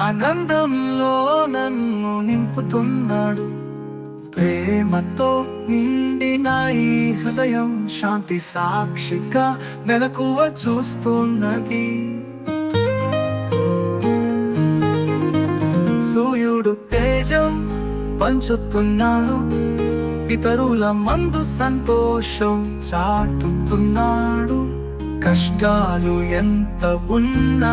ఆనందంలో నన్ను నింపుతున్నాడు. ప్రేమతో నిండిన ఈ హృదయం శాంతి సాక్షిగా మెలకువ చూస్తున్నది. సూర్యుడు తేజం పంచుతున్నాడు, ఇతరుల మందు సంతోషం చాటుతున్నాడు. కష్టాలు ఎంత ఉన్నా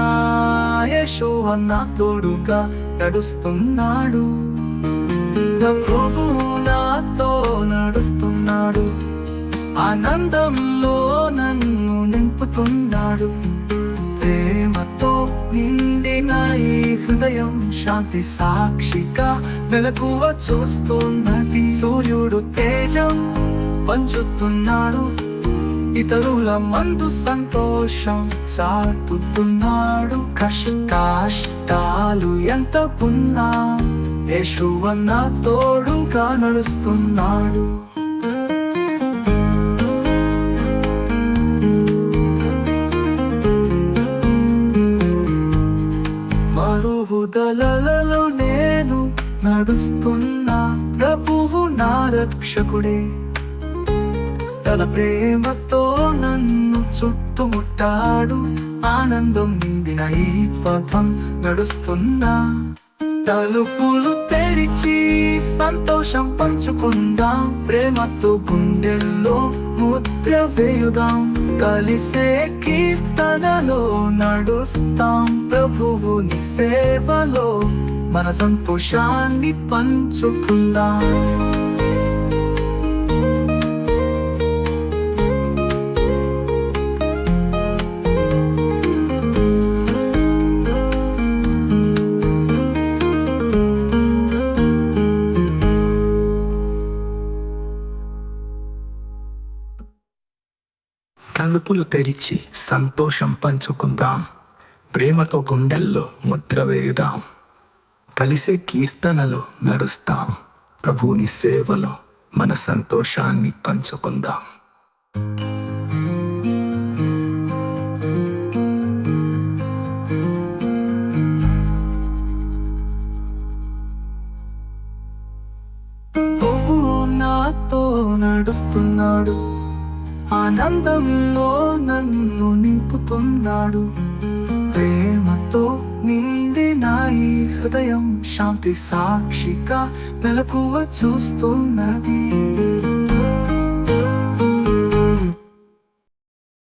యేషోవా నా తోడుగా నడుస్తున్నాడు. ప్రభువు నాతో నడుస్తున్నాడు, ఆనందంలో నన్ను నింపుతున్నాడు. ప్రేమతో నిండిన ఈ హృదయం శాంతి సాక్షిగా మెలకువ చూస్తున్నది. సూర్యుడు తేజం పంచుతున్నాడు, ఇతరుల మందు సంతోషం చాటుతున్నాడు. కష్టాలు ఎంత ఉన్నా యేషోవా నా తోడుగా నడుస్తున్నాడు. మరువుదలలో నేను నడుస్తున్నా, ప్రభువు నా రక్షకుడే. తన ప్రేమతో నన్ను చుట్టుముట్టాడు, ఆనందం నిండిన ఈ పథం నడుస్తున్నా. తలుపులు తెరిచి సంతోషం పంచుకుందాం, ప్రేమతో గుండెల్లో ముద్ర వేయుదాం. కలిసే కీర్తనలో నడుస్తాం, ప్రభువుని సేవలో మన సంతోషాన్ని పంచుకుందాం. తలుపులు తెరిచి సంతోషం పంచుకుందాం, ప్రేమతో గుండెల్లో ముద్ర వేయుదాం. కలిసే కీర్తనలో నడుస్తాం, ప్రభువుని సేవలో మన సంతోషాన్ని పంచుకుందాం. ప్రభువు నాతో నడుస్తున్నాడు, ఆనందంలో నన్ను నింపుతున్నాడు. ప్రేమతో నిండిన ఈ హృదయం శాంతి సాక్షిగా మెలకువ చూస్తున్నది.